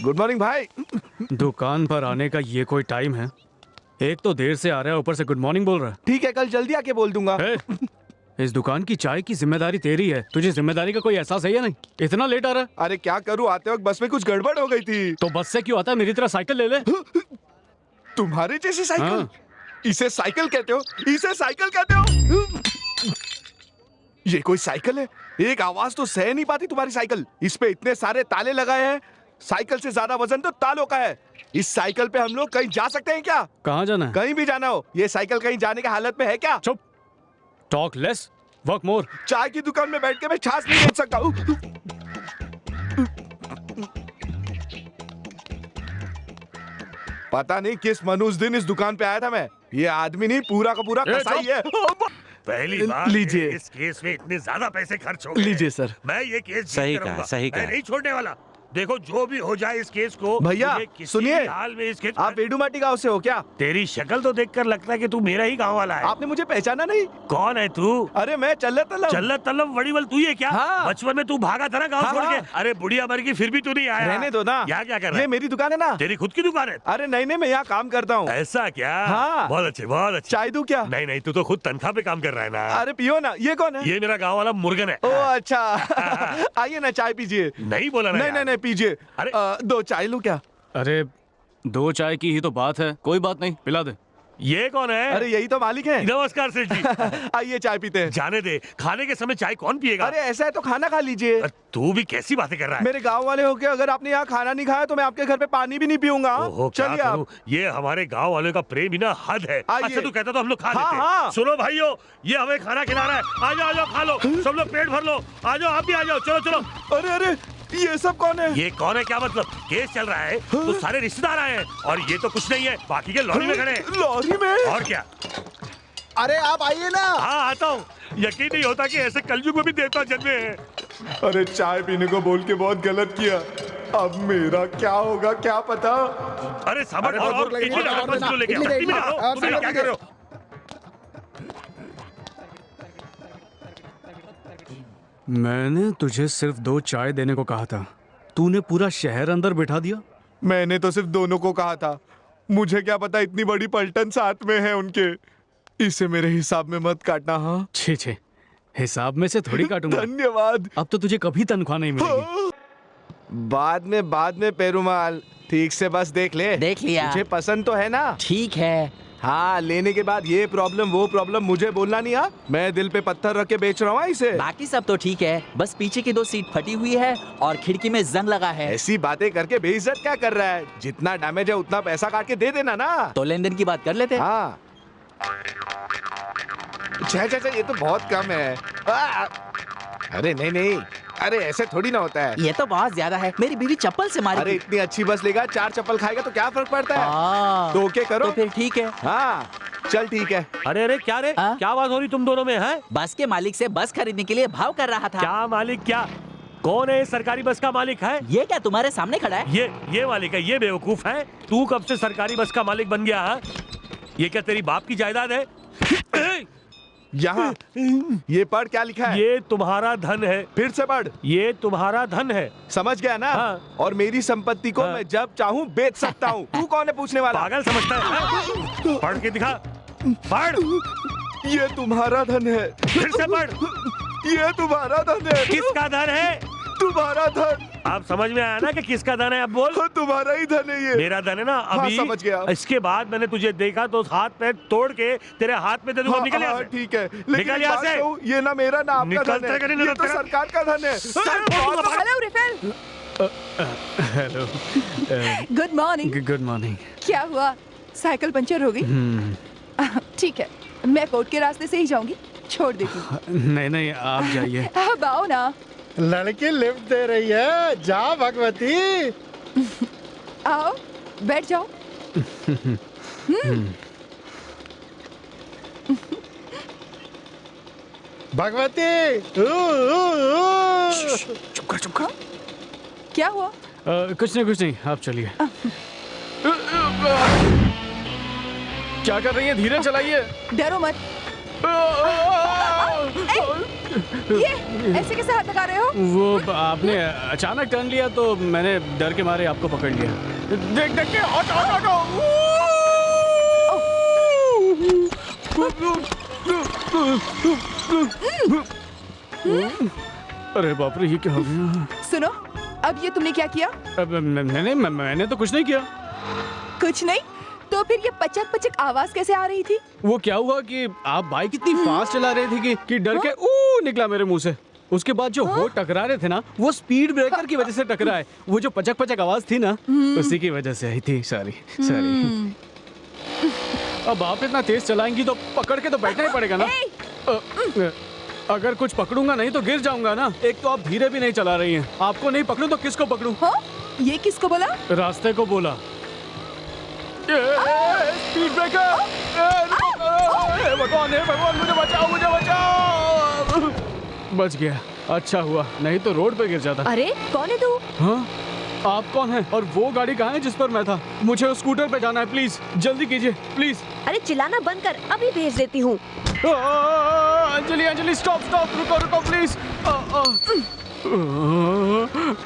Good morning भाई। दुकान पर आने का ये कोई टाइम है? एक तो देर से आ रहा है, ऊपर से गुड मॉर्निंग बोल रहा है। ठीक है, कल जल्दी आके बोल दूंगा। इस दुकान की चाय की जिम्मेदारी तेरी है, तुझे जिम्मेदारी का कोई एहसास है या नहीं? इतना लेट आ रहा है। अरे क्या करूं, आते वक्त बस में कुछ गड़बड़ हो गई थी। तो बस से क्यों आता है? मेरी तरह साइकिल ले ले। तुम्हारे जैसी साइकिल? हाँ। इसे साइकिल कहते हो? इसे साइकिल कहते हो? ये कोई साइकिल है? एक आवाज तो सह नहीं पाती तुम्हारी साइकिल। इस पे इतने सारे ताले लगाए हैं, साइकिल से ज्यादा वजन तो तालों का है। इस साइकिल पे हम लोग कहीं जा सकते हैं क्या? कहाँ जाना है? कहीं भी जाना हो, ये साइकिल कहीं जाने की हालत में है क्या? चुप, टॉक लेस वर्क मोर। चाय की दुकान में बैठ के मैं छाछ नहीं बेच सकता हूँ। पता नहीं किस मनुष्य दिन इस दुकान पे आया था मैं। ये आदमी नहीं, पूरा का पूरा कसाई है। पहली बार लीजिए। इस केस में इतने ज्यादा पैसे खर्च हो गए। लीजिए सर। मैं ये केस सही करूंगा। कहा, सही मैं कहा। नहीं छोड़ने वाला। देखो जो भी हो जाए इस केस को, भैया मुझे किसी सुनिए, भी हाल में इस केस। आप वेडुमाटी गांव से हो क्या? तेरी शक्ल तो देखकर लगता है कि तू मेरा ही गांव वाला है। आपने मुझे पहचाना नहीं? कौन है तू? अरे मैं चल्लत तलब। चल्लत तलब वड़ीवल तू ही है क्या? हाँ। बचपन में तू भागा था ना गांव हाँ, छोड़ के। हाँ। अरे बुढ़िया मर गई फिर भी तू नहीं आया। रहने दो ना। यहाँ क्या कर रहा ये है? मेरी दुकान है ना। तेरी खुद की दुकान है? अरे नहीं नहीं, मैं यहाँ काम करता हूँ। ऐसा क्या? हाँ। बहुत अच्छे, बहुत अच्छे। चाय दूं क्या? नहीं नहीं, तू तो खुद तनख्वाह पे काम कर रहा है ना। अरे पियो ना। ये कौन है? ये मेरा गांव वाला मुर्गन है। ओ अच्छा। आइए ना, चाय पीजिए। नहीं बोला ना नहीं यार। नहीं नहीं, पीजिए। अरे। दो चाय लूं क्या? अरे दो चाय की ही तो बात है, कोई बात नहीं, पिला दे। ये कौन है? अरे यही तो मालिक है। नमस्कार सेठ जी। आइए चाय पीते हैं। जाने दे, खाने के समय चाय कौन पिएगा? अरे ऐसा है तो खाना खा लीजिए। तू भी कैसी बातें कर रहा है? मेरे गांव वाले होके अगर आपने यहाँ खाना नहीं खाया तो मैं आपके घर पे पानी भी नहीं पीऊंगा। ओहो, क्या चलिए करूं? आप। ये हमारे गांव वालों का प्रेम ही ना हद है। आइए। अच्छा तू कहता तो हम लोग खा हाँ, लेते। हाँ। सुनो भाइयों, ये हमें खाना खिला रहा है। आ जाओ खा लो, सब लोग पेट भर लो। आ जाओ, आप भी आ जाओ, चलो चलो। अरे अरे, ये सब कौन है? ये कौन है क्या मतलब? केस चल रहा है तो सारे रिश्तेदार आए हैं और ये तो कुछ नहीं है, बाकी के लॉरी में खड़े हैं। लॉरी में? और क्या? अरे आप आइए ना। हाँ आता हूँ। यकीन नहीं होता कि ऐसे कलयुग में भी देवता जन्मे हैं। अरे चाय पीने को बोल के बहुत गलत किया। अब मेरा क्या होगा क्या पता। अरे सामान और इडली लगाओ, 5 किलो लेके आओ। इडली में लगाओ। तुम क्या कर रहे हो? मैंने तुझे सिर्फ 2 चाय देने को कहा था, तूने पूरा शहर अंदर बिठा दिया। मैंने तो सिर्फ दोनों को कहा था, मुझे क्या पता इतनी बड़ी पलटन साथ में है उनके। इसे मेरे हिसाब में मत काटना। हाँ छे छे, हिसाब में से थोड़ी काटूंगा। धन्यवाद। अब तो तुझे कभी तनख्वाह नहीं मिलेगी। बाद में पेरुमाल, ठीक से बस देख ले। देख लिया। मुझे पसंद तो है ना? ठीक है। हाँ, लेने के बाद ये प्रॉब्लम वो प्रॉब्लम मुझे बोलना नहीं। हाँ, मैं दिल पे पत्थर रख के बेच रहा हूँ इसे। बाकी सब तो ठीक है, बस पीछे की 2 सीट फटी हुई है और खिड़की में जंग लगा है। ऐसी बातें करके बेइज्जत क्या कर रहा है? जितना डैमेज है उतना पैसा काट के दे देना ना। तो लेन देन की बात कर लेते। हाँ। छह, ये तो बहुत कम है। अरे नहीं नहीं, अरे ऐसे थोड़ी ना होता है। ये तो बहुत ज्यादा है, मेरी बीवी चप्पल से मारी। अरे इतनी अच्छी बस लेगा, 4 चप्पल खाएगा तो क्या फर्क पड़ता है? तो ओके करो। तो फिर ठीक है। हाँ चल ठीक है। अरे अरे क्या रे? क्या बात हो रही तुम दोनों में है? बस के मालिक से बस खरीदने के लिए भाव कर रहा था। क्या मालिक? क्या कौन है? सरकारी बस का मालिक है? ये क्या तुम्हारे सामने खड़ा है? ये मालिक है? ये बेवकूफ है। तू कब से सरकारी बस का मालिक बन गया है? ये क्या तेरी बाप की जायदाद है? यहाँ ये पढ़ क्या लिखा है? ये तुम्हारा धन है। फिर से पढ़। ये तुम्हारा धन है। समझ गया ना? हाँ। और मेरी संपत्ति को मैं जब चाहूँ बेच सकता हूँ। तू कौन है पूछने वाला? पागल समझता है? पढ़ के दिखा। पढ़। ये तुम्हारा धन है। फिर से पढ़। ये तुम्हारा धन है। किसका धन है? तुम्हारा धन। आप समझ में आया ना कि किसका धन है? अब बोल। तुम्हारा ही धन है ये। मेरा धन है ना? अभी समझ गया। इसके बाद मैंने तुझे देखा तो हाथ पैर तोड़ के तेरे हाथ में दे दूंगा। निकल यहाँ से। ठीक है, निकल लेकिन यहाँ से। ये ना मेरा ना आपका धन है। निकलते ये तो सरकार का धन है। Hello refill. Hello, good morning. Good morning. क्या हुआ, साइकिल पंचर हो गई? ठीक है, मैं कोर्ट के रास्ते से ही जाऊंगी, छोड़ देती हूँ। नहीं नहीं, आप जाइए। अब आओ ना। लड़की लिफ्ट दे रही है, जा भगवती। आओ बैठ जाओ। भगवती। चुप कर। क्या हुआ? कुछ नहीं, आप चलिए। क्या कर रही है? धीरे चलाइए। डरो मत। ये ऐसे कैसे हाथ लगा रहे हो? वो आपने अचानक टर्न लिया तो मैंने डर के मारे आपको पकड़ लिया। देख देख के ऑटो ऑटो अरे बाप रे, ये क्या हो गया? सुनो, अब ये तुमने क्या किया? मैंने तो कुछ नहीं किया। कुछ नहीं? तो फिर ये पचक पचक आवाज कैसे आ रही थी? वो क्या हुआ कि आप बाइक इतनी फास्ट चला रहे थे कि डर के निकला मेरे मुंह से। उसके बाद जो हो टकरा रहे थे ना, वो स्पीड ब्रेकर की वजह से टकराए। वो जो पचक पचक आवाज थी ना, उसी की वजह से आई थी। Sorry sorry. अब आप इतना तेज चलाएंगी तो पकड़ के तो बैठना ही पड़ेगा ना। अगर कुछ पकड़ूंगा नहीं तो गिर जाऊंगा ना। एक तो आप धीरे भी नहीं चला रही हैं। आपको नहीं पकड़ूं तो किसको पकड़ूं? ये किसको बोला? रास्ते को बोला। Speed breaker! भगवान है भगवान, मुझे बचाओ मुझे बचाओ! बच गया, अच्छा हुआ, नहीं तो रोड पे गिर जाता। अरे कौन है तू? हाँ, आप कौन हैं? और वो गाड़ी कहाँ है जिस पर मैं था? मुझे उस स्कूटर पे जाना है, प्लीज जल्दी कीजिए प्लीज। अरे चिल्लाना बंद कर, अभी भेज देती हूँ। अंजलि अंजलि स्टॉप स्टॉप, रुको रुको प्लीज।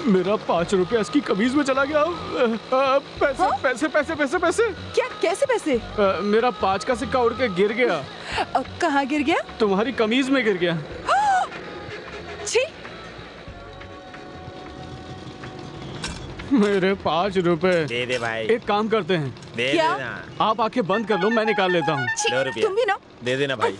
मेरा 5 रुपया इसकी कमीज में चला गया। पैसे पैसे पैसे पैसे पैसे। क्या? कैसे पैसे? मेरा 5 का सिक्का उड़ के गिर गया। कहाँ गिर गया? तुम्हारी कमीज में गिर गया। छी! मेरे 5 रुपए दे दे भाई। एक काम करते हैं, दे क्या? देना। आप आंखें बंद कर लो, मैं निकाल लेता हूँ। छी, 2 रुपया। तुम भी ना। दे देना भाई।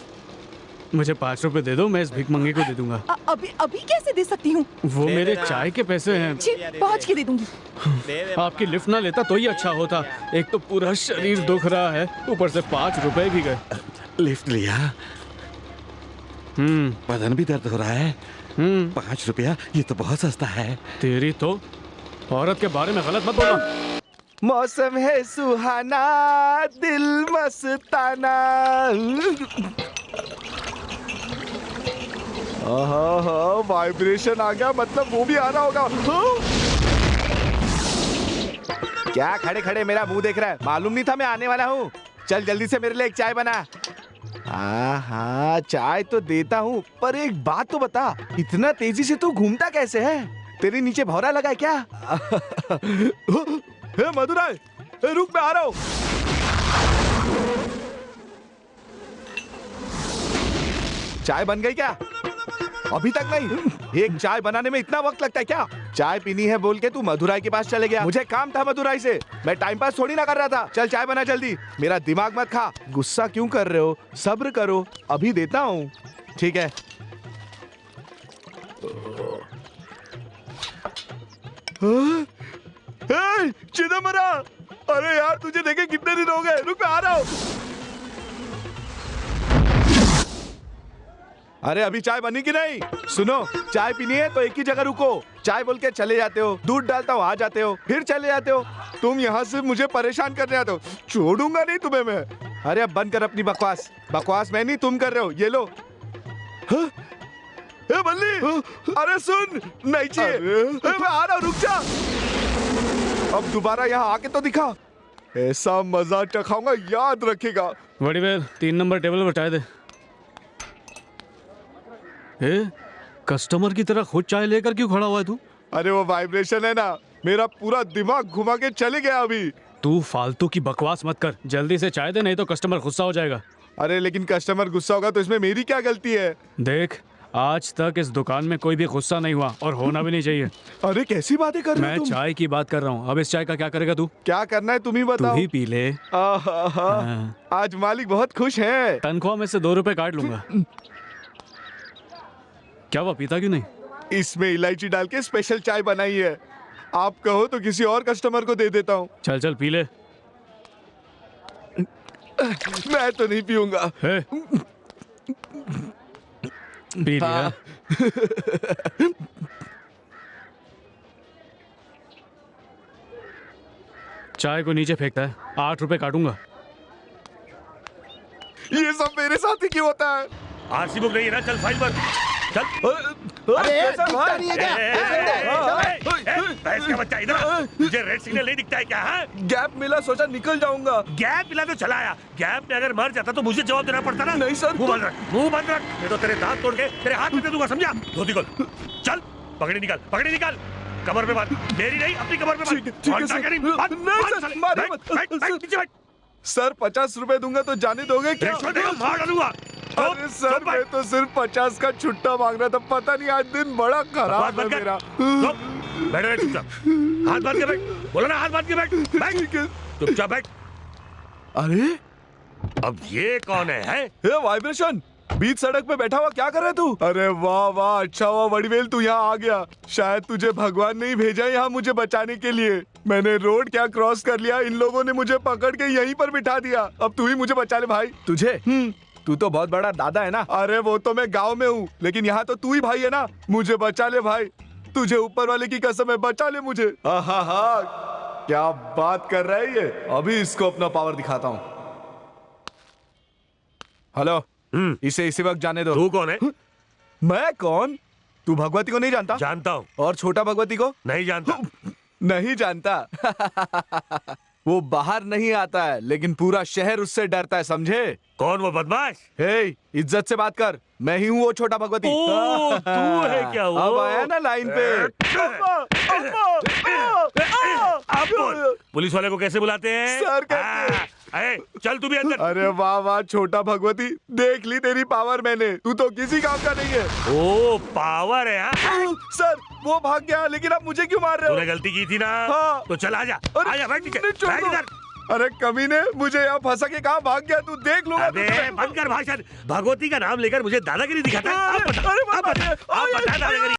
मुझे 5 रुपए दे दो, मैं इस भिखमंगे को दे दूंगा। अभी अभी कैसे दे सकती हूँ? वो दे मेरे देना। चाय के पैसे हैं। छी, पहुँच के दे दूंगी। दे दे। आपकी लिफ्ट ना लेता तो ही अच्छा होता। एक तो पूरा शरीर दुख रहा है, ऊपर से 5 रुपए भी गए। लिफ्ट लिया, बदन भी दर्द हो रहा है। 5 रुपया, ये तो बहुत सस्ता है। तेरी तो औरत के बारे में गलत मत बोलो। मौसम है सुहाना, दिल मस्ताना। वाइब्रेशन आ गया, मतलब वो भी आ रहा होगा। क्या खड़े खड़े मेरा मुंह देख रहा है? मालूम नहीं था मैं आने वाला हूँ। चल जल्दी से मेरे लिए एक चाय बना। हाँ चाय तो देता हूँ, पर एक बात तो बता, इतना तेजी से तू घूमता कैसे है? तेरे नीचे भौरा लगा है क्या? हे मधुराय, रुक, मैं आ रहा हूँ। चाय बन गई क्या? अभी तक नहीं? एक चाय बनाने में इतना वक्त लगता है क्या? चाय पीनी है बोल के तू मधुराई के पास चले गया। मुझे काम था मधुराई से, मैं टाइम पास थोड़ी ना कर रहा था। चल चाय बना जल्दी, मेरा दिमाग मत खा। गुस्सा क्यों कर रहे हो? सब्र करो, अभी देता हूँ। ठीक है। चिदम्बरा, अरे यार तुझे देखे कितने दिन हो गए। रुक, मैं आ रहा हूँ। अरे अभी चाय बनी कि नहीं? सुनो, चाय पीनी है तो एक ही जगह रुको। चाय बोल के चले जाते हो, दूध डालता हो आ जाते हो, फिर चले जाते हो। तुम यहाँ से मुझे परेशान करने आते हो, छोड़ूंगा नहीं तुम्हें मैं। अरे अब बंद कर अपनी बकवास। बकवास मैं नहीं, तुम कर रहे हो। ये लो। हाँ? ए बल्ली, अरे सुन, नहीं चाहिए। मैं आ रहा हूँ, रुक जा। अब दोबारा यहाँ आके तो दिखा, ऐसा मजा चखाऊंगा, याद रखेगा। बड़ी बेल 3 नंबर टेबल पर चाय दे। कस्टमर की तरह खुद चाय लेकर क्यों खड़ा हुआ है तू? अरे वो वाइब्रेशन है ना, मेरा पूरा दिमाग घुमा के चले गया अभी। तू फालतू की बकवास मत कर, जल्दी से चाय दे, नहीं तो कस्टमर गुस्सा हो जाएगा। अरे लेकिन कस्टमर गुस्सा होगा तो इसमें मेरी क्या गलती है? देख, आज तक इस दुकान में कोई भी गुस्सा नहीं हुआ और होना भी नहीं चाहिए। अरे कैसी बातें कर रहे हो मैं तुम? चाय की बात कर रहा हूँ। अब इस चाय का क्या करेगा तू? क्या करना है तुम ही तू बताओ। ही पी ले। हाँ। आज मालिक बहुत खुश है। तनख्वाह में से 2 रुपए काट लूंगा। क्या हुआ, पीता क्यों नहीं? इसमें इलायची डाल के स्पेशल चाय बनाई है। आप कहो तो किसी और कस्टमर को दे देता हूँ। चल चल पी ले। मैं तो नहीं पीऊंगा। पी लिया। चाय को नीचे फेंकता है, 8 रुपए काटूंगा। ये सब मेरे साथ ही क्यों होता है? आरसी बुक नहीं है ना, चल फाइल पर चल। अरे कैसा दिखता भाई? नहीं है क्या? भैंस का बच्चा इधर, तुझे रेड सिग्नल नहीं दिखता है क्या? गैप मिला, सोचा निकल जाऊंगा। गैप मिला तो चला आया, गैप में अगर मर जाता तो मुझे जवाब देना पड़ता ना। नहीं सर, मुंह बंद रख, मुंह बंद रख, नहीं तो तेरे दांत तोड़ के तेरे हाथ में दे दूंगा, समझा? धोती खोल, चल, पगड़ी निकाल, पगड़ी निकाल, कमर पे बांध, मेरी नहीं अपनी कमर पे बांध। ठीक है सर। नहीं सर, मारिए मत। बैठ, नीचे बैठ। सर 50 रुपए दूंगा तो जाने दोगे क्या? रिश्वत देगा, मार डालूंगा। अरे सर मैं तो सिर्फ 50 का छुट्टा मांग रहा था, पता नहीं आज दिन बड़ा खराब है मेरा। बैठ रहे चुपचाप, हाथ बांध के बैठ, बोला ना हाथ बांध के बैठ, बैठ, चुपचाप बैठ। अरे अब ये कौन है? ये वाइब्रेशन बीच सड़क पे बैठा हुआ क्या कर रहा है तू? अरे वाह वाह, अच्छा हुआ वड़ीवेल तू यहाँ आ गया। शायद तुझे भगवान ने ही भेजा यहाँ मुझे बचाने के लिए। मैंने रोड क्या क्रॉस कर लिया, इन लोगों ने मुझे पकड़ के यहीं पर बिठा दिया। अब तू ही मुझे बचा ले भाई। तुझे? तू तो बहुत बड़ा दादा है ना। अरे वो तो मैं गाँव में हूँ, लेकिन यहाँ तो तू ही भाई है ना। मुझे बचा ले भाई, तुझे ऊपर वाले की कसम है, बचा ले मुझे। हाँ, क्या बात कर रहा है ये। अभी इसको अपना पावर दिखाता हूँ। हेलो, इसे इसी वक्त जाने दो। तू कौन है? मैं कौन? तू भगवती को नहीं जानता? जानता हूँ। और छोटा भगवती को? नहीं जानता। नहीं जानता। वो बाहर नहीं आता है, लेकिन पूरा शहर उससे डरता है, समझे? कौन वो बदमाश? हे, इज्जत से बात कर, मैं ही हूँ वो छोटा भगवती। ओ, तू है क्या वो? अब आया ना लाइन पे। अब बोल, पुलिस वाले को कैसे बुलाते हैं? सर कहते हैं। चल तू भी अंदर। अरे वाह वाह छोटा भगवती, देख ली तेरी पावर मैंने। तू तो किसी काम का नहीं है। ओ पावर है हाँ? सर वो भाग गया, लेकिन आप मुझे क्यों मार रहे हो? तूने गलती की थी ना। हाँ। तो चल आजा, अरे, आजा बैठ नीचे, नहीं, छोड़ बैठ दो। इधर। अरे कमीने, मुझे यहाँ फंसा के कहाँ भाग गया? तू देख लूंगा अबे बंद कर भाषण। भगवती का नाम लेकर मुझे दादागिरी दिखाता है। अब बता, अरे, अब बता, अब बता दादागिरी।